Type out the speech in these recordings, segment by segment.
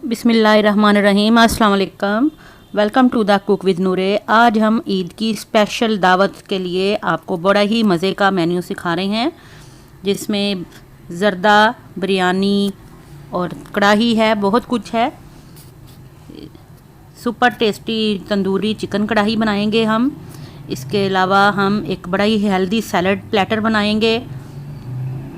बिस्मिल्लाहिर्रहमानिर्रहीम, अस्सलाम वालेकुम। Welcome to the cook with Noore. आज हम ईद की स्पेशल दावत के लिए आपको बड़ा ही मज़े का मेन्यू सिखा रहे हैं, जिसमें ज़र्दा, बिरयानी और कढ़ाई है, बहुत कुछ है। सुपर टेस्टी तंदूरी चिकन कढ़ाई बनाएंगे हम। इसके अलावा हम एक बड़ा ही हेल्दी सैलड प्लेटर बनाएंगे,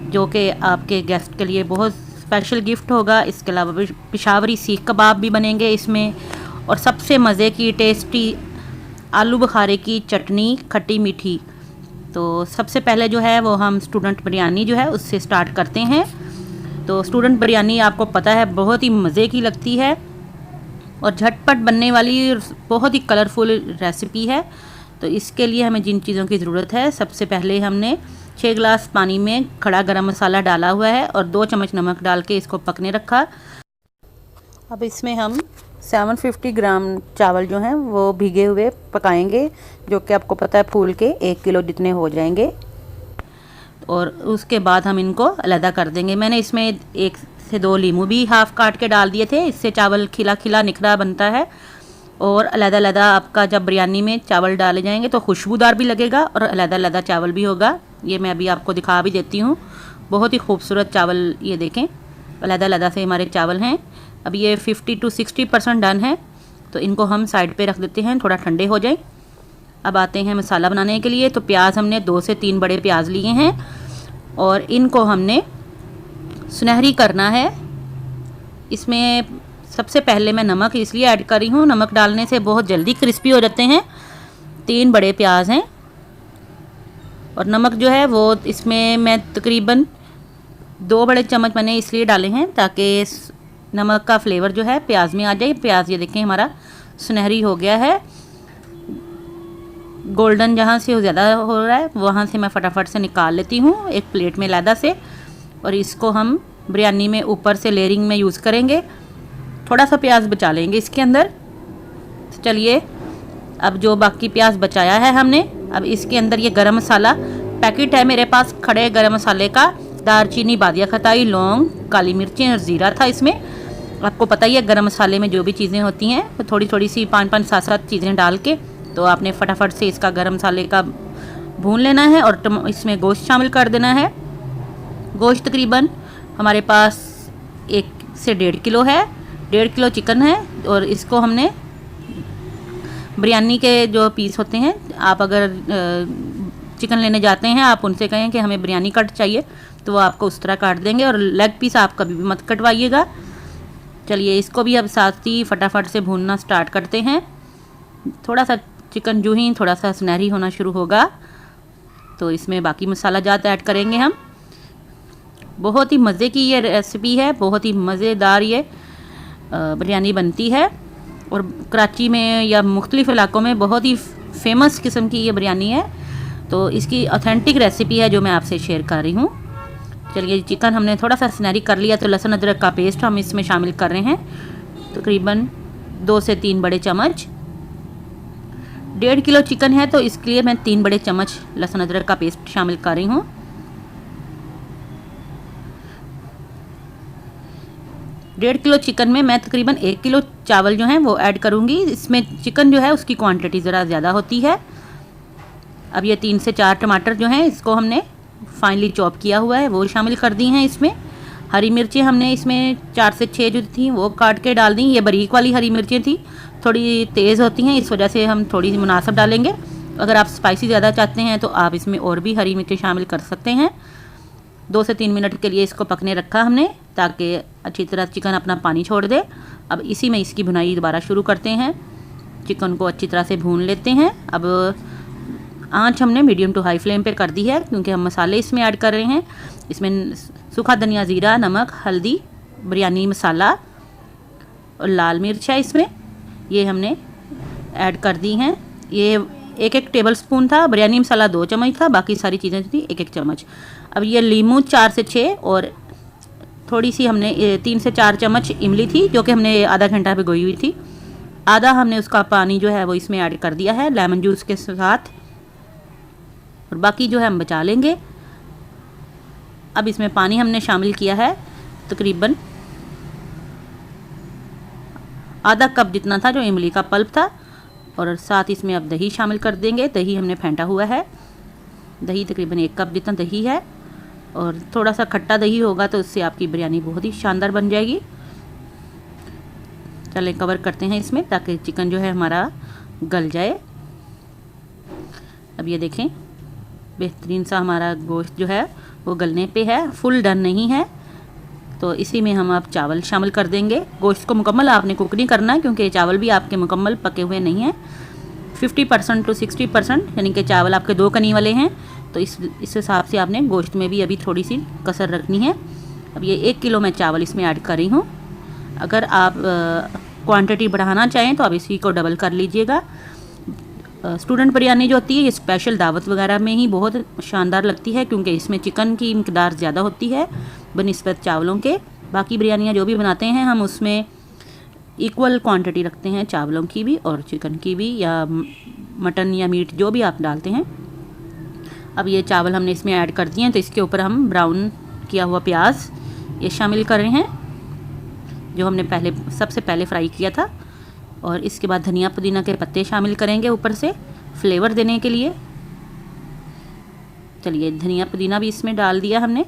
जो कि आपके गेस्ट के लिए बहुत स्पेशल गिफ्ट होगा। इसके अलावा पेशावरी सीख कबाब भी बनेंगे इसमें, और सबसे मज़े की टेस्टी आलू बुखारे की चटनी खट्टी मीठी। तो सबसे पहले जो है वो हम स्टूडेंट बिरयानी जो है उससे स्टार्ट करते हैं। तो स्टूडेंट बिरयानी आपको पता है बहुत ही मज़े की लगती है और झटपट बनने वाली बहुत ही कलरफुल रेसिपी है। तो इसके लिए हमें जिन चीज़ों की ज़रूरत है, सबसे पहले हमने 6 गिलास पानी में खड़ा गरम मसाला डाला हुआ है और 2 चम्मच नमक डाल के इसको पकने रखा। अब इसमें हम 750 ग्राम चावल जो हैं वो भीगे हुए पकाएंगे, जो कि आपको पता है फूल के 1 किलो जितने हो जाएंगे। और उसके बाद हम इनको अलग कर देंगे। मैंने इसमें 1 से 2 लीमू भी हाफ काट के डाल दिए थे, इससे चावल खिला खिला निखरा बनता है। और अलग-अलग आपका जब बिरयानी में चावल डाले जाएंगे तो खुशबूदार भी लगेगा और अलग-अलग चावल भी होगा। ये मैं अभी आपको दिखा भी देती हूँ। बहुत ही खूबसूरत चावल, ये देखें अलग-अलग से हमारे चावल हैं। अब ये 50 to 60% डन है, तो इनको हम साइड पे रख देते हैं, थोड़ा ठंडे हो जाए। अब आते हैं मसाला बनाने के लिए। तो प्याज हमने 2 से 3 बड़े प्याज लिए हैं और इनको हमने सुनहरी करना है। इसमें सबसे पहले मैं नमक इसलिए ऐड कर रही हूँ, नमक डालने से बहुत जल्दी क्रिस्पी हो जाते हैं। 3 बड़े प्याज हैं और नमक जो है वो इसमें मैं तकरीबन 2 बड़े चम्मच मैंने इसलिए डाले हैं ताकि नमक का फ्लेवर जो है प्याज में आ जाए। प्याज ये देखें हमारा सुनहरी हो गया है, गोल्डन जहाँ से ज़्यादा हो रहा है वहाँ से मैं फटाफट से निकाल लेती हूँ एक प्लेट में अलग से। और इसको हम बिरयानी में ऊपर से लेयरिंग में यूज़ करेंगे। थोड़ा सा प्याज बचा लेंगे इसके अंदर। तो चलिए, अब जो बाकी प्याज बचाया है हमने, अब इसके अंदर ये गरम मसाला पैकेट है मेरे पास, खड़े गरम मसाले का। दालचीनी, बादिया खताई, लौंग, काली मिर्चें और ज़ीरा था इसमें। आपको पता ही है गरम मसाले में जो भी चीज़ें होती हैं तो थोड़ी थोड़ी सी 5-5, 7-7 चीज़ें डाल के तो आपने फटाफट से इसका गरम मसाले का भून लेना है। और इसमें गोश्त शामिल कर देना है। गोश्त तकरीबन हमारे पास 1 से 1.5 किलो है। 1.5 किलो चिकन है और इसको हमने बिरयानी के जो पीस होते हैं, आप अगर चिकन लेने जाते हैं आप उनसे कहें कि हमें बिरयानी कट चाहिए तो वो आपको उस तरह काट देंगे। और लेग पीस आप कभी भी मत कटवाइएगा। चलिए, इसको भी अब साथ ही फटाफट से भूनना स्टार्ट करते हैं। थोड़ा सा चिकन जो ही थोड़ा सा सुनहरी होना शुरू होगा तो इसमें बाकी मसाला जात ऐड करेंगे हम। बहुत ही मज़े की ये रेसिपी है, बहुत ही मज़ेदार ये बिरयानी बनती है और कराची में या मुख्तलिफ़ इलाक़ों में बहुत ही फेमस किस्म की ये बिरयानी है। तो इसकी ऑथेंटिक रेसिपी है जो मैं आपसे शेयर कर रही हूँ। चलिए, चिकन हमने थोड़ा सा सुनहरी कर लिया तो लहसुन अदरक का पेस्ट हम इसमें शामिल कर रहे हैं, तकरीबन 2 से 3 बड़े चम्मच। 1.5 किलो चिकन है तो इसके लिए मैं 3 बड़े चम्मच लहसुन अदरक का पेस्ट शामिल कर रही हूँ। 1.5 किलो चिकन में मैं तकरीबन 1 किलो चावल जो हैं वो ऐड करूँगी। इसमें चिकन जो है उसकी क्वांटिटी ज़रा ज़्यादा होती है। अब ये 3 से 4 टमाटर जो हैं इसको हमने फाइनली चॉप किया हुआ है वो शामिल कर दी हैं इसमें। हरी मिर्चें हमने इसमें 4 से 6 जो थी वो काट के डाल दी। ये बारीक वाली हरी मिर्चें थी, थोड़ी तेज़ होती हैं, इस वजह से हम थोड़ी मुनासिब डालेंगे। अगर आप स्पाइसी ज़्यादा चाहते हैं तो आप इसमें और भी हरी मिर्चें शामिल कर सकते हैं। 2 से 3 मिनट के लिए इसको पकने रखा हमने ताकि अच्छी तरह चिकन अपना पानी छोड़ दे। अब इसी में इसकी भुनाई दोबारा शुरू करते हैं। चिकन को अच्छी तरह से भून लेते हैं। अब आंच हमने मीडियम टू हाई फ्लेम पे कर दी है क्योंकि हम मसाले इसमें ऐड कर रहे हैं। इसमें सूखा धनिया, ज़ीरा, नमक, हल्दी, बिरयानी मसाला और लाल मिर्च है इसमें, ये हमने ऐड कर दी हैं। ये 1-1 टेबल स्पून था। बिरयानी मसाला 2 चम्मच था, बाकी सारी चीज़ें थी 1-1 चम्मच। अब ये लीमू 4 से 6 और थोड़ी सी हमने 3 से 4 चम्मच इमली थी जो कि हमने आधा घंटा भिगोई हुई थी। आधा हमने उसका पानी जो है वो इसमें ऐड कर दिया है लेमन जूस के साथ, और बाकी जो है हम बचा लेंगे। अब इसमें पानी हमने शामिल किया है तकरीबन आधा कप जितना था जो इमली का पल्प था। और साथ इसमें अब दही शामिल कर देंगे। दही हमने फेंटा हुआ है, दही तकरीबन 1 कप जितना दही है। और थोड़ा सा खट्टा दही होगा तो उससे आपकी बिरयानी बहुत ही शानदार बन जाएगी। चलें कवर करते हैं इसमें ताकि चिकन जो है हमारा गल जाए। अब ये देखें बेहतरीन सा हमारा गोश्त जो है वो गलने पे है, फुल डन नहीं है। तो इसी में हम अब चावल शामिल कर देंगे। गोश्त को मुकम्मल आपने कुक नहीं करना है क्योंकि चावल भी आपके मुकम्मल पके हुए नहीं हैं। 50% टू 60% यानी कि चावल आपके 2 कनी वाले हैं, तो इस हिसाब से आपने गोश्त में भी अभी थोड़ी सी कसर रखनी है। अब ये 1 किलो मैं चावल इसमें ऐड कर रही हूँ। अगर आप क्वांटिटी बढ़ाना चाहें तो आप इसी को डबल कर लीजिएगा। स्टूडेंट बिरयानी जो होती है ये स्पेशल दावत वगैरह में ही बहुत शानदार लगती है क्योंकि इसमें चिकन की मिकदार ज़्यादा होती है बनिस्बत चावलों के। बाकी बिरयानियाँ जो भी बनाते हैं हम उसमें इक्वल क्वांटिटी रखते हैं, चावलों की भी और चिकन की भी, या मटन या मीट जो भी आप डालते हैं। अब ये चावल हमने इसमें ऐड कर दिए हैं, तो इसके ऊपर हम ब्राउन किया हुआ प्याज ये शामिल कर रहे हैं जो हमने सबसे पहले फ्राई किया था। और इसके बाद धनिया पुदीना के पत्ते शामिल करेंगे ऊपर से फ्लेवर देने के लिए। चलिए धनिया पुदीना भी इसमें डाल दिया हमने।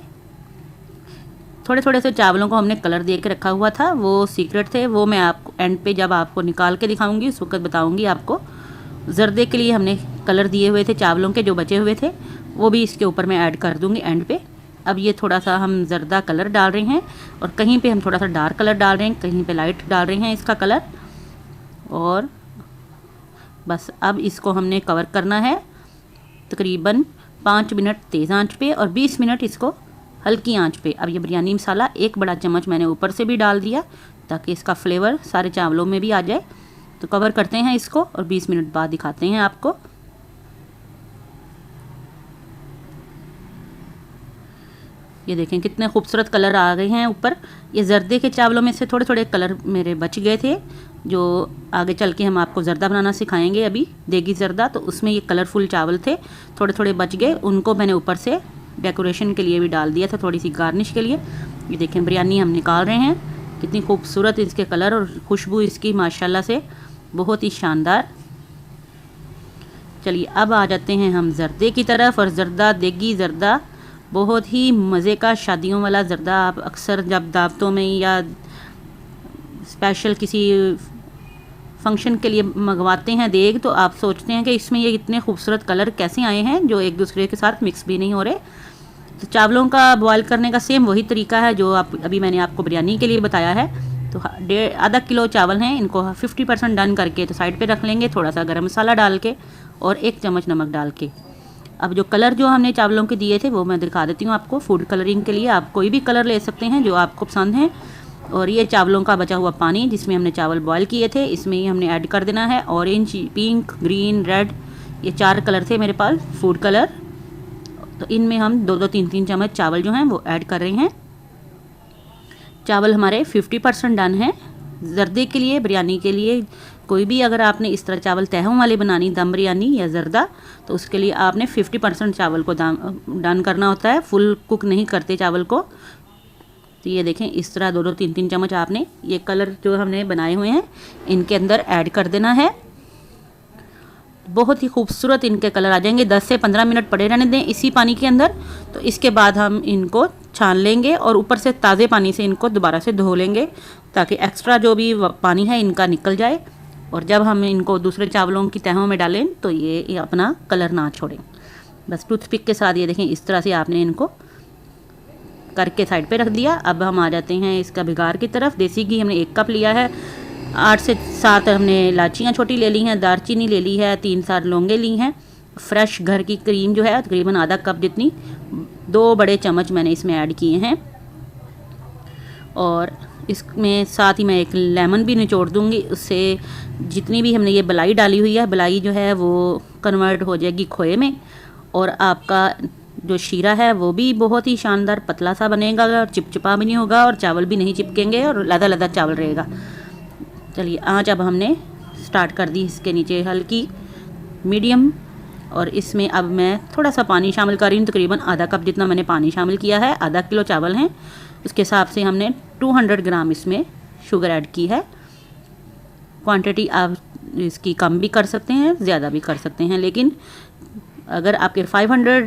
थोड़े थोड़े से चावलों को हमने कलर दे के रखा हुआ था, वो सीक्रेट थे, वो मैं आपको एंड पे जब आपको निकाल के दिखाऊंगी उस वक्त बताऊंगी आपको। जर्दे के लिए हमने कलर दिए हुए थे चावलों के जो बचे हुए थे, वो भी इसके ऊपर मैं ऐड कर दूंगी एंड पे। अब ये थोड़ा सा हम जर्दा कलर डाल रहे हैं और कहीं पे हम थोड़ा सा डार्क कलर डाल रहे हैं, कहीं पे लाइट डाल रहे हैं इसका कलर। और बस अब इसको हमने कवर करना है तकरीबन 5 मिनट तेज़ आंच पे और 20 मिनट इसको हल्की आंच पे। अब ये बिरयानी मसाला 1 बड़ा चम्मच मैंने ऊपर से भी डाल दिया ताकि इसका फ्लेवर सारे चावलों में भी आ जाए। तो कवर करते हैं इसको और 20 मिनट बाद दिखाते हैं आपको। ये देखें कितने खूबसूरत कलर आ गए हैं ऊपर। ये जर्दे के चावलों में से थोड़े थोड़े कलर मेरे बच गए थे जो आगे चल के हम आपको ज़र्दा बनाना सिखाएंगे अभी, देगी ज़र्दा, तो उसमें ये कलरफुल चावल थे, थोड़े थोड़े बच गए, उनको मैंने ऊपर से डेकोरेशन के लिए भी डाल दिया था, थोड़ी सी गार्निश के लिए। ये देखें बिरयानी हम निकाल रहे हैं, कितनी खूबसूरत इसके कलर और खुशबू इसकी माशाल्लाह से बहुत ही शानदार। चलिए अब आ जाते हैं हम ज़र्दे की तरफ। और ज़र्दा देगी ज़र्दा बहुत ही मज़े का शादियों वाला ज़र्दा आप अक्सर जब दावतों में या स्पेशल किसी फंक्शन के लिए मंगवाते हैं देग, तो आप सोचते हैं कि इसमें ये इतने खूबसूरत कलर कैसे आए हैं जो एक दूसरे के साथ मिक्स भी नहीं हो रहे। तो चावलों का बॉयल करने का सेम वही तरीका है जो अभी मैंने आपको बिरयानी के लिए बताया है। तो आधा किलो चावल हैं, इनको 50% डन करके तो साइड पे रख लेंगे, थोड़ा सा गरम मसाला डाल के और 1 चम्मच नमक डाल के। अब जो कलर जो हमने चावलों के दिए थे वो मैं दिखा देती हूँ आपको। फूड कलरिंग के लिए आप कोई भी कलर ले सकते हैं जो आपको पसंद है। और ये चावलों का बचा हुआ पानी जिसमें हमने चावल बॉयल किए थे, इसमें ही हमने ऐड कर देना है। ऑरेंज, पिंक, ग्रीन, रेड, ये 4 कलर थे मेरे पास फूड कलर। तो इनमें हम 2-2, 3-3 चम्मच चावल जो हैं वो ऐड कर रहे हैं। चावल हमारे 50% डन है। जर्दे के लिए, बिरयानी के लिए कोई भी अगर आपने इस तरह चावल तहों वाले बनानी, दम बिरयानी या जर्दा, तो उसके लिए आपने 50% चावल को डन करना होता है, फुल कुक नहीं करते चावल को। तो ये देखें इस तरह 2-2, 3-3 चम्मच आपने ये कलर जो हमने बनाए हुए हैं इनके अंदर ऐड कर देना है। बहुत ही खूबसूरत इनके कलर आ जाएंगे। 10 से 15 मिनट पड़े रहने दें इसी पानी के अंदर। तो इसके बाद हम इनको छान लेंगे और ऊपर से ताज़े पानी से इनको दोबारा से धो लेंगे ताकि एक्स्ट्रा जो भी पानी है इनका निकल जाए। और जब हम इनको दूसरे चावलों की तहों में डालें तो ये अपना कलर ना छोड़ें। बस टूथपिक के साथ ये देखें इस तरह से आपने इनको करके साइड पे रख दिया। अब हम आ जाते हैं इसका भिगार की तरफ। देसी घी हमने 1 कप लिया है, 8 से 7 हमने इलायचियाँ छोटी ले ली हैं, दालचीनी ले ली है, 3-4 लौंगे ली हैं। फ्रेश घर की क्रीम जो है तकरीबन आधा कप जितनी, 2 बड़े चम्मच मैंने इसमें ऐड किए हैं। और इसमें साथ ही मैं एक लेमन भी निचोड़ दूँगी, उससे जितनी भी हमने ये बलाई डाली हुई है, बलाई जो है वो कन्वर्ट हो जाएगी खोए में और आपका जो शीरा है वो भी बहुत ही शानदार पतला सा बनेगा और चिपचिपा भी नहीं होगा और चावल भी नहीं चिपकेंगे और लदा लदा चावल रहेगा। चलिए आँच अब हमने स्टार्ट कर दी इसके नीचे हल्की मीडियम। और इसमें अब मैं थोड़ा सा पानी शामिल कर रही हूँ, तकरीबन आधा कप जितना मैंने पानी शामिल किया है। आधा किलो चावल हैं, उसके हिसाब से हमने 200 ग्राम इसमें शुगर ऐड की है। क्वांटिटी आप इसकी कम भी कर सकते हैं, ज़्यादा भी कर सकते हैं, लेकिन अगर आपके 500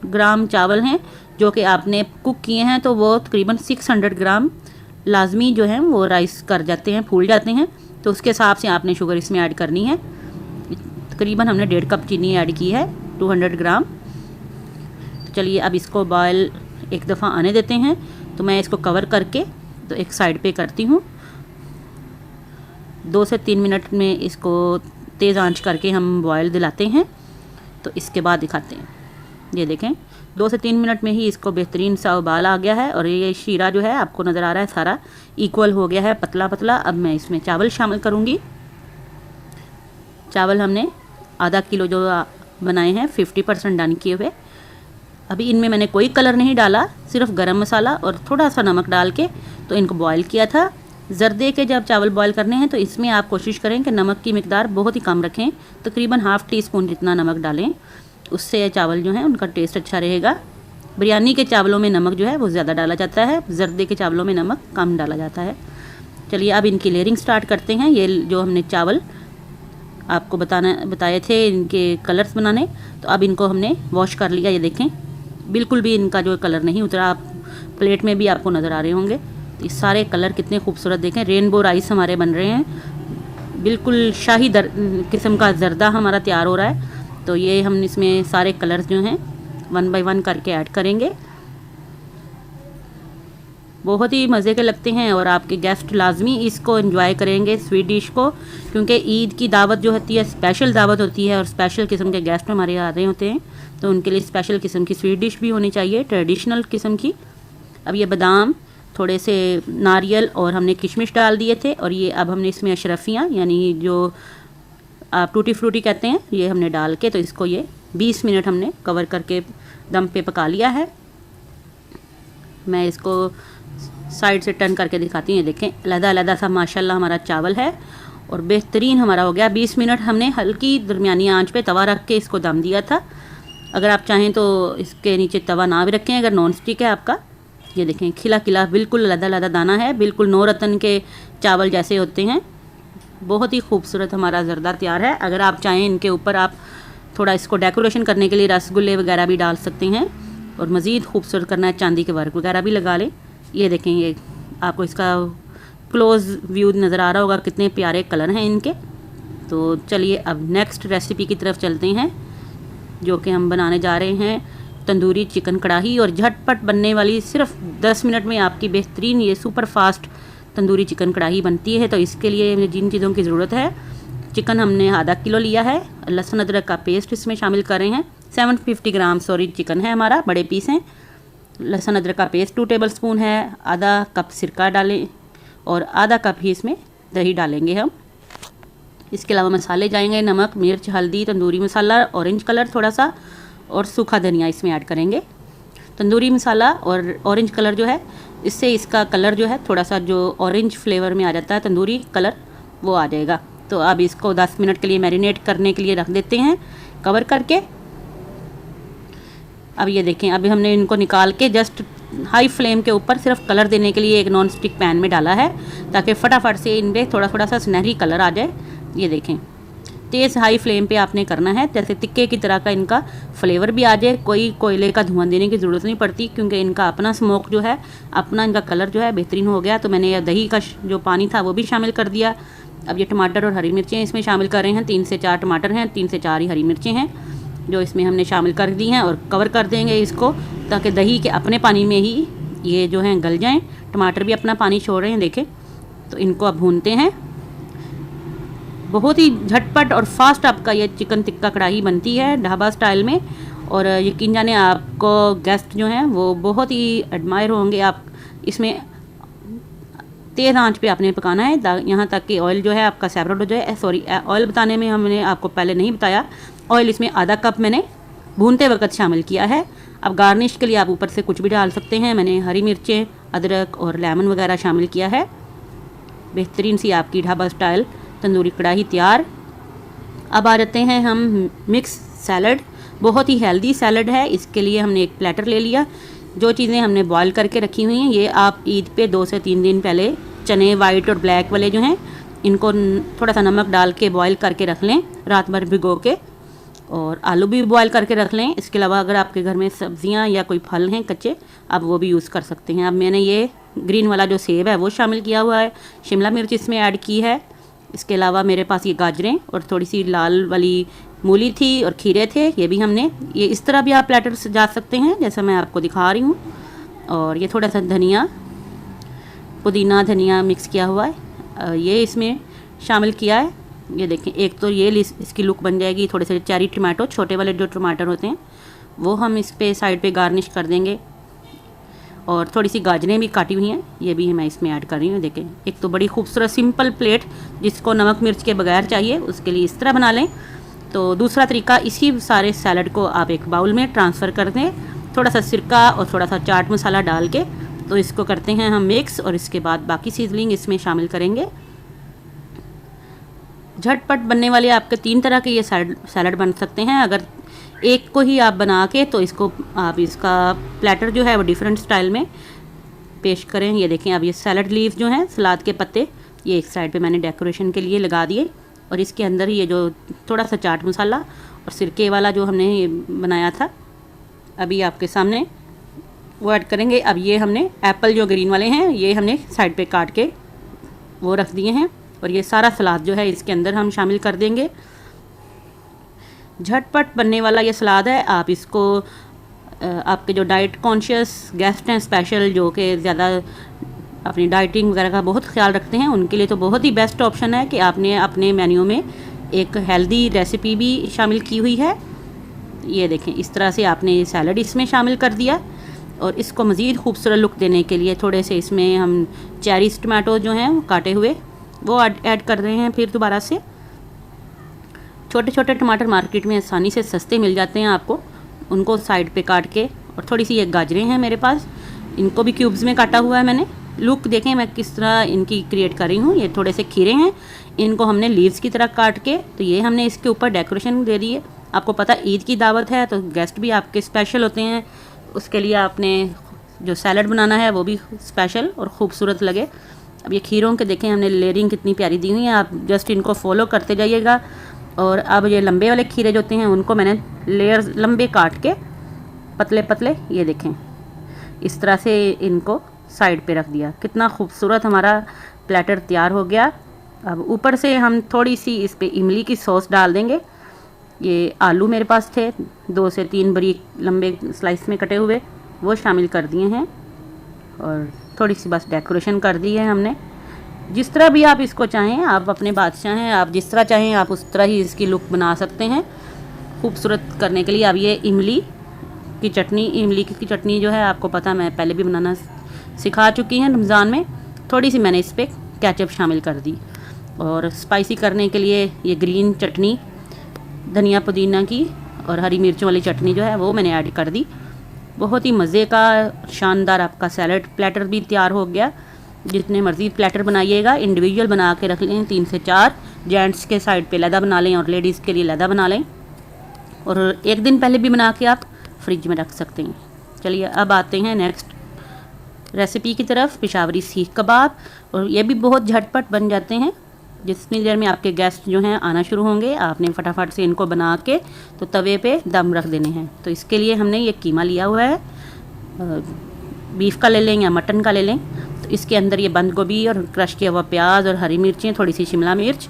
ग्राम चावल हैं जो कि आपने कुक किए हैं तो वो तकरीबन 600 ग्राम लाजमी जो है वो राइस कर जाते हैं, फूल जाते हैं। तो उसके हिसाब से आपने शुगर इसमें ऐड करनी है। तकरीबन हमने 1.5 कप चीनी ऐड की है, 200 ग्राम। तो चलिए अब इसको बॉयल एक दफ़ा आने देते हैं। तो मैं इसको कवर करके तो एक साइड पे करती हूँ। 2 से 3 मिनट में इसको तेज़ आंच करके हम बॉयल दिलाते हैं। तो इसके बाद दिखाते हैं, ये देखें 2 से 3 मिनट में ही इसको बेहतरीन सा उबाल आ गया है और ये शीरा जो है आपको नज़र आ रहा है सारा इक्वल हो गया है, पतला पतला। अब मैं इसमें चावल शामिल करूँगी। चावल हमने आधा किलो जो बनाए हैं 50% डन किए हुए। अभी इनमें मैंने कोई कलर नहीं डाला, सिर्फ गरम मसाला और थोड़ा सा नमक डाल के तो इनको बॉयल किया था। ज़र्दे के जब चावल बॉयल करने हैं तो इसमें आप कोशिश करें कि नमक की मिकदार बहुत ही कम रखें, तकरीबन ½ टीस्पून जितना नमक डालें, उससे चावल जो है उनका टेस्ट अच्छा रहेगा। बिरयानी के चावलों में नमक जो है वो ज़्यादा डाला जाता है, ज़र्दे के चावलों में नमक कम डाला जाता है। चलिए अब इनकी लेयरिंग स्टार्ट करते हैं। ये जो हमने चावल आपको बताए थे इनके कलर्स बनाने, तो अब इनको हमने वॉश कर लिया। ये देखें बिल्कुल भी इनका जो कलर नहीं उतरा, आप प्लेट में भी आपको नज़र आ रहे होंगे। तो ये सारे कलर कितने खूबसूरत देखें, रेनबो राइस हमारे बन रहे हैं। बिल्कुल शाही किस्म का जर्दा हमारा तैयार हो रहा है। तो ये हम इसमें सारे कलर्स जो हैं 1 बाय 1 करके ऐड करेंगे। बहुत ही मज़े के लगते हैं और आपके गेस्ट लाजमी इसको एंजॉय करेंगे स्वीट डिश को, क्योंकि ईद की दावत जो होती है स्पेशल दावत होती है और स्पेशल किस्म के गेस्ट हमारे आ रहे होते हैं, तो उनके लिए स्पेशल किस्म की स्वीट डिश भी होनी चाहिए, ट्रेडिशनल किस्म की। अब ये बादाम, थोड़े से नारियल और हमने किशमिश डाल दिए थे और ये अब हमने इसमें अशरफियाँ यानी जो आप टूटी फ्रूटी कहते हैं ये हमने डाल के तो इसको ये 20 मिनट हमने कवर करके दम पे पका लिया है। मैं इसको साइड से टर्न करके दिखाती हूँ। ये देखें अलग-अलग सा माशाल्लाह हमारा चावल है और बेहतरीन हमारा हो गया। 20 मिनट हमने हल्की दरमियानी आंच पे तवा रख के इसको दम दिया था। अगर आप चाहें तो इसके नीचे तवा ना भी रखें अगर नॉन स्टिक है आपका। ये देखें खिला खिला बिल्कुल अलग-अलग दाना है, बिल्कुल नौरतन के चावल जैसे होते हैं। बहुत ही खूबसूरत हमारा जर्दा तैयार है। अगर आप चाहें इनके ऊपर आप थोड़ा इसको डेकोरेशन करने के लिए रसगुल्ले वगैरह भी डाल सकते हैं और मज़ीद खूबसूरत करना है चांदी के वर्क वगैरह भी लगा लें। ये देखें ये आपको इसका क्लोज़ व्यू नज़र आ रहा होगा, कितने प्यारे कलर हैं इनके। तो चलिए अब नेक्स्ट रेसिपी की तरफ चलते हैं जो कि हम बनाने जा रहे हैं तंदूरी चिकन कढ़ाई, और झटपट बनने वाली सिर्फ 10 मिनट में आपकी बेहतरीन ये सुपर फास्ट तंदूरी चिकन कढ़ाई बनती है। तो इसके लिए जिन चीज़ों की ज़रूरत है, चिकन हमने आधा किलो लिया है, लहसुन अदरक का पेस्ट इसमें शामिल कर रहे हैं। 750 ग्राम चिकन है हमारा, बड़े पीस हैं। लहसुन अदरक का पेस्ट 2 टेबलस्पून है। आधा कप सिरका डालें और आधा कप ही इसमें दही डालेंगे हम। इसके अलावा मसाले जाएंगे नमक, मिर्च, हल्दी, तंदूरी मसाला, ऑरेंज कलर थोड़ा सा और सूखा धनिया इसमें ऐड करेंगे। तंदूरी मसाला और ऑरेंज कलर जो है इससे इसका कलर जो है थोड़ा सा जो ऑरेंज फ्लेवर में आ जाता है, तंदूरी कलर वो आ जाएगा। तो अब इसको 10 मिनट के लिए मैरिनेट करने के लिए रख देते हैं कवर करके। अब ये देखें अभी हमने इनको निकाल के जस्ट हाई फ्लेम के ऊपर सिर्फ कलर देने के लिए एक नॉन स्टिक पैन में डाला है ताकि फटाफट से इनमें थोड़ा थोड़ा सा सुनहरी कलर आ जाए। ये देखें तेज़ हाई फ्लेम पे आपने करना है जैसे तिक्के की तरह का इनका फ्लेवर भी आ जाए। कोई कोयले का धुआं देने की ज़रूरत नहीं पड़ती क्योंकि इनका अपना स्मोक जो है, अपना इनका कलर जो है बेहतरीन हो गया। तो मैंने ये दही का जो पानी था वो भी शामिल कर दिया। अब ये टमाटर और हरी मिर्चें इसमें शामिल कर रहे हैं। 3 से 4 टमाटर हैं, 3 से 4 ही हरी मिर्चें हैं जो इसमें हमने शामिल कर दी हैं और कवर कर देंगे इसको ताकि दही के अपने पानी में ही ये जो हैं गल जाएँ। टमाटर भी अपना पानी छोड़ रहे हैं देखें। तो इनको अब भूनते हैं। बहुत ही झटपट और फास्ट आपका ये चिकन टिक्का कढ़ाई बनती है ढाबा स्टाइल में, और यकीन जाने आपको गेस्ट जो हैं वो बहुत ही एडमायर होंगे। आप इसमें तेज़ आंच पे आपने पकाना है यहाँ तक कि ऑयल जो है आपका सेपरेट हो जाए। सॉरी, ऑयल बताने में हमने आपको पहले नहीं बताया। ऑयल इसमें आधा कप मैंने भूनते वक्त शामिल किया है। अब गार्निश के लिए आप ऊपर से कुछ भी डाल सकते हैं। मैंने हरी मिर्चें, अदरक और लेमन वगैरह शामिल किया है। बेहतरीन सी आपकी ढाबा स्टाइल तंदूरी कढ़ाई तैयार। अब आ जाते हैं हम मिक्स सैलड। बहुत ही हेल्दी सैलड है। इसके लिए हमने एक प्लेटर ले लिया। जो चीज़ें हमने बॉईल करके रखी हुई हैं ये आप ईद पे 2 से 3 दिन पहले चने वाइट और ब्लैक वाले जो हैं इनको थोड़ा सा नमक डाल के बॉईल करके रख लें रात भर भिगो के, और आलू भी बॉईल करके रख लें। इसके अलावा अगर आपके घर में सब्जियां या कोई फल हैं कच्चे, आप वो भी यूज़ कर सकते हैं। अब मैंने ये ग्रीन वाला जो सेब है वो शामिल किया हुआ है, शिमला मिर्च इसमें ऐड की है। इसके अलावा मेरे पास ये गाजरें और थोड़ी सी लाल वाली मूली थी और खीरे थे, ये भी हमने, ये इस तरह भी आप प्लेटर सजा सकते हैं जैसा मैं आपको दिखा रही हूँ। और ये थोड़ा सा धनिया, पुदीना धनिया मिक्स किया हुआ है, ये इसमें शामिल किया है। ये देखें, एक तो ये इसकी लुक बन जाएगी। थोड़े से चेरी टमाटो, छोटे वाले जो टमाटर होते हैं वो हम इस पे साइड पे गार्निश कर देंगे। और थोड़ी सी गाजरें भी काटी हुई हैं, ये भी मैं इसमें ऐड कर रही हूँ। देखें, एक तो बड़ी खूबसूरत सिंपल प्लेट जिसको नमक मिर्च के बगैर चाहिए, उसके लिए इस तरह बना लें। तो दूसरा तरीका, इसी सारे सैलड को आप एक बाउल में ट्रांसफ़र कर दें, थोड़ा सा सिरका और थोड़ा सा चाट मसाला डाल के, तो इसको करते हैं हम मिक्स, और इसके बाद बाकी सीजनिंग इसमें शामिल करेंगे। झटपट बनने वाले आपके 3 तरह के ये सैलड बन सकते हैं। अगर एक को ही आप बना के, तो इसको आप इसका प्लेटर जो है वो डिफरेंट स्टाइल में पेश करें। ये देखें, अब ये सैलड लीव जो हैं, सलाद के पत्ते, ये एक साइड पे मैंने डेकोरेशन के लिए लगा दिए, और इसके अंदर ये जो थोड़ा सा चाट मसाला और सिरके वाला जो हमने ये बनाया था अभी आपके सामने, वो ऐड करेंगे। अब ये हमने एप्पल जो ग्रीन वाले हैं, ये हमने साइड पे काट के वो रख दिए हैं, और ये सारा सलाद जो है इसके अंदर हम शामिल कर देंगे। झटपट बनने वाला ये सलाद है। आप इसको आपके जो डाइट कॉन्शियस गेस्ट हैं स्पेशल, जो कि ज़्यादा अपनी डाइटिंग वगैरह का बहुत ख्याल रखते हैं, उनके लिए तो बहुत ही बेस्ट ऑप्शन है कि आपने अपने मेन्यू में एक हेल्दी रेसिपी भी शामिल की हुई है। ये देखें, इस तरह से आपने सैलड इसमें शामिल कर दिया, और इसको मज़ीद खूबसूरत लुक देने के लिए थोड़े से इसमें हम चेरीज टमाटो जो हैं काटे हुए वो ऐड कर रहे हैं। फिर दोबारा से छोटे छोटे टमाटर मार्केट में आसानी से सस्ते मिल जाते हैं आपको, उनको साइड पे काट के, और थोड़ी सी ये गाजरें हैं मेरे पास, इनको भी क्यूब्स में काटा हुआ है मैंने। लुक देखें मैं किस तरह इनकी क्रिएट कर रही हूँ। ये थोड़े से खीरे हैं, इनको हमने लीव्स की तरह काट के, तो ये हमने इसके ऊपर डेकोरेशन दे दी है। आपको पता ईद की दावत है तो गेस्ट भी आपके स्पेशल होते हैं, उसके लिए आपने जो सैलड बनाना है वो भी स्पेशल और ख़ूबसूरत लगे। अब ये खीरों के देखें हमने लेयरिंग कितनी प्यारी दी हुई है, आप जस्ट इनको फॉलो करते जाइएगा। और अब ये लंबे वाले खीरे जो होते हैं उनको मैंने लेयर्स लंबे काट के पतले पतले, ये देखें इस तरह से इनको साइड पे रख दिया। कितना खूबसूरत हमारा प्लेटर तैयार हो गया। अब ऊपर से हम थोड़ी सी इस पे इमली की सॉस डाल देंगे। ये आलू मेरे पास थे 2 से 3 बारीक लंबे स्लाइस में कटे हुए, वो शामिल कर दिए हैं, और थोड़ी सी बस डेकोरेशन कर दी है हमने। जिस तरह भी आप इसको चाहें, आप अपने बादशाह हैं, आप जिस तरह चाहें आप उस तरह ही इसकी लुक बना सकते हैं खूबसूरत करने के लिए। अब ये इमली की चटनी जो है, आपको पता मैं पहले भी बनाना सिखा चुकी हैं रमज़ान में। थोड़ी सी मैंने इस पर केचप शामिल कर दी, और स्पाइसी करने के लिए ये ग्रीन चटनी धनिया पुदीना की और हरी मिर्चों वाली चटनी जो है वो मैंने ऐड कर दी। बहुत ही मज़े का शानदार आपका सैलड प्लेटर भी तैयार हो गया। जितने मर्ज़ी प्लेटर बनाइएगा, इंडिविजुअल बना के रख लें 3 से 4, जेंट्स के साइड पे लैदा बना लें और लेडीज़ के लिए लैदा बना लें, और 1 दिन पहले भी बना के आप फ्रिज में रख सकते हैं। चलिए अब आते हैं नेक्स्ट रेसिपी की तरफ, पेशावरी सीख कबाब। और ये भी बहुत झटपट बन जाते हैं। जितनी देर में आपके गेस्ट जो हैं आना शुरू होंगे, आपने फटाफट से इनको बना के तो तवे पे दम रख देने हैं। तो इसके लिए हमने ये कीमा लिया हुआ है, बीफ का ले लें या मटन का ले लें। तो इसके अंदर ये बंद गोभी और क्रश किया हुआ प्याज और हरी मिर्चें, थोड़ी सी शिमला मिर्च,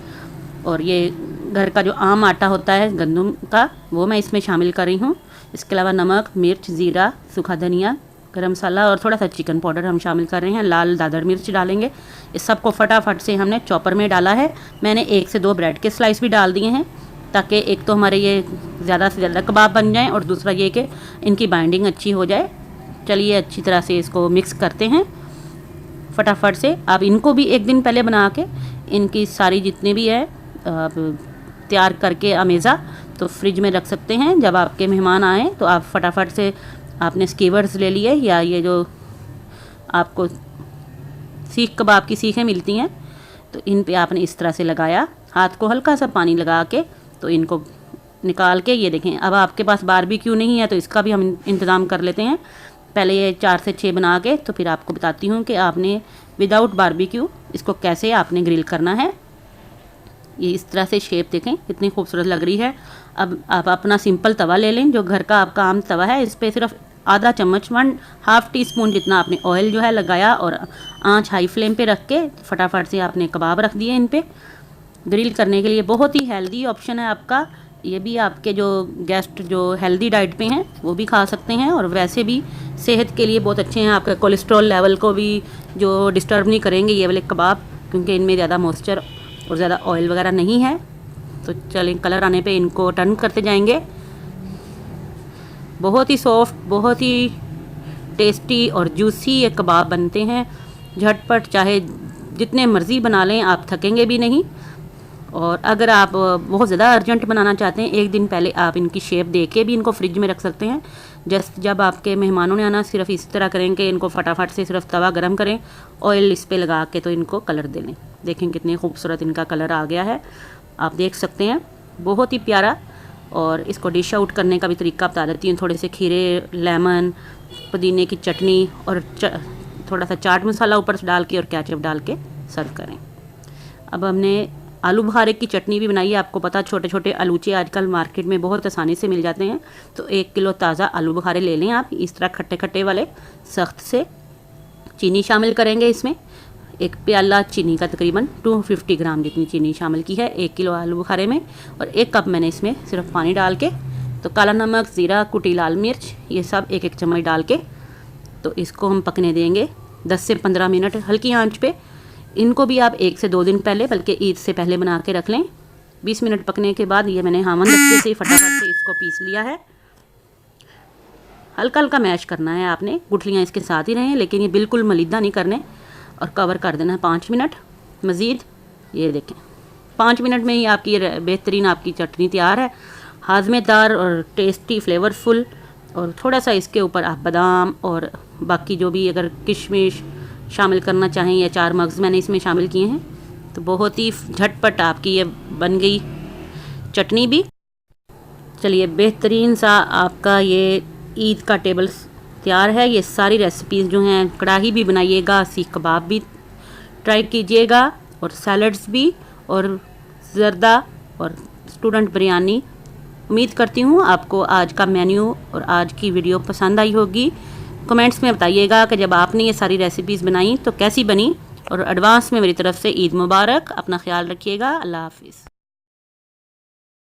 और ये घर का जो आम आटा होता है गंदम का, वो मैं इसमें शामिल कर रही हूँ। इसके अलावा नमक, मिर्च, ज़ीरा, सूखा धनिया, गरम मसाला और थोड़ा सा चिकन पाउडर हम शामिल कर रहे हैं। लाल दादर मिर्च डालेंगे। इस सब को फटाफट से हमने चॉपर में डाला है। मैंने 1 से 2 ब्रेड के स्लाइस भी डाल दिए हैं, ताकि एक तो हमारे ये ज़्यादा से ज़्यादा कबाब बन जाएं, और दूसरा ये कि इनकी बाइंडिंग अच्छी हो जाए। चलिए अच्छी तरह से इसको मिक्स करते हैं फटाफट से। आप इनको भी 1 दिन पहले बना के इनकी सारी जितनी भी है तैयार करके अमेज़ा तो फ्रिज में रख सकते हैं। जब आपके मेहमान आएँ तो आप फटाफट से आपने स्कीवर्स ले लिए, या ये जो आपको सीख कबाब की सीखें मिलती हैं, तो इन पे आपने इस तरह से लगाया, हाथ को हल्का सा पानी लगा के, तो इनको निकाल के, ये देखें। अब आपके पास बारबेक्यू नहीं है तो इसका भी हम इंतज़ाम कर लेते हैं। पहले ये 4 से 6 बना के, तो फिर आपको बताती हूँ कि आपने विदाउट बारबेक्यू इसको कैसे आपने ग्रिल करना है। ये इस तरह से शेप देखें कितनी खूबसूरत लग रही है। अब आप अपना सिंपल तवा ले लें, जो घर का आपका आम तवा है। इस पर सिर्फ आधा चम्मच 1/2 टीस्पून जितना आपने ऑयल जो है लगाया और आंच हाई फ्लेम पे रख के फटाफट से आपने कबाब रख दिए इन पे ग्रिल करने के लिए। बहुत ही हेल्दी ऑप्शन है आपका। ये भी आपके जो गेस्ट जो हेल्दी डाइट पे हैं वो भी खा सकते हैं, और वैसे भी सेहत के लिए बहुत अच्छे हैं। आपके कोलेस्ट्रॉल लेवल को भी जो डिस्टर्ब नहीं करेंगे ये वाले कबाब, क्योंकि इनमें ज़्यादा मॉइस्चर और ज़्यादा ऑयल वगैरह नहीं है। तो चलें, कलर आने पे इनको टर्न करते जाएंगे। बहुत ही सॉफ्ट, बहुत ही टेस्टी और जूसी ये कबाब बनते हैं। झटपट, चाहे जितने मर्ज़ी बना लें आप थकेंगे भी नहीं। और अगर आप बहुत ज़्यादा अर्जेंट बनाना चाहते हैं, एक दिन पहले आप इनकी शेप दे के भी इनको फ्रिज में रख सकते हैं। जब आपके मेहमानों ने आना, सिर्फ इस तरह करें कि इनको फटाफट से सिर्फ तवा गरम करें, ऑयल इस पे लगा के तो इनको कलर दे लें। देखें कितने खूबसूरत इनका कलर आ गया है, आप देख सकते हैं, बहुत ही प्यारा। और इसको डिश आउट करने का भी तरीका बता देती हूँ। थोड़े से खीरे, लेमन, पुदीने की चटनी और थोड़ा सा चाट मसाला ऊपर से डाल के और केचप डाल के सर्व करें। अब हमने आलू बुखारे की चटनी भी बनाई है। आपको पता, छोटे छोटे आलूचे आजकल मार्केट में बहुत आसानी से मिल जाते हैं। तो 1 किलो ताज़ा आलू बुखारे ले लें आप, इस तरह खट्टे खट्टे वाले सख्त से। चीनी शामिल करेंगे इसमें, 1 प्याला चीनी का तकरीबन 250 ग्राम जितनी चीनी शामिल की है 1 किलो आलू बुखारे में। और 1 कप मैंने इसमें सिर्फ पानी डाल के, तो काला नमक, ज़ीरा, कुटी लाल मिर्च, ये सब 1-1 चम्मच डाल के तो इसको हम पकने देंगे 10 से 15 मिनट हल्की आंच पे। इनको भी आप 1 से 2 दिन पहले, बल्कि ईद से पहले बना के रख लें। 20 मिनट पकने के बाद ये मैंने हामन दस्ते से फटाफट से इसको पीस लिया है। हल्का हल्का मैश करना है आपने, गुठलियाँ इसके साथ ही रहें, लेकिन ये बिल्कुल मलीदा नहीं करने। और कवर कर देना है 5 मिनट मज़ीद। ये देखें 5 मिनट में ही आपकी ये बेहतरीन आपकी चटनी तैयार है, हाजमेदार और टेस्टी, फ्लेवरफुल। और थोड़ा सा इसके ऊपर आप बादाम और बाकी जो भी अगर किशमिश शामिल करना चाहें, या 4 मग्ज़ मैंने इसमें शामिल किए हैं, तो बहुत ही झटपट आपकी ये बन गई चटनी भी। चलिए, बेहतरीन सा आपका ये ईद का टेबल तैयार है। ये सारी रेसिपीज़ जो हैं, कढ़ाई भी बनाइएगा, सीख कबाब भी ट्राई कीजिएगा, और सैलड्स भी, और ज़र्दा और स्टूडेंट बिरयानी। उम्मीद करती हूँ आपको आज का मेन्यू और आज की वीडियो पसंद आई होगी। कमेंट्स में बताइएगा कि जब आपने ये सारी रेसिपीज़ बनाई तो कैसी बनी। और एडवांस में मेरी तरफ से ईद मुबारक। अपना ख्याल रखिएगा। अल्लाह हाफिज़।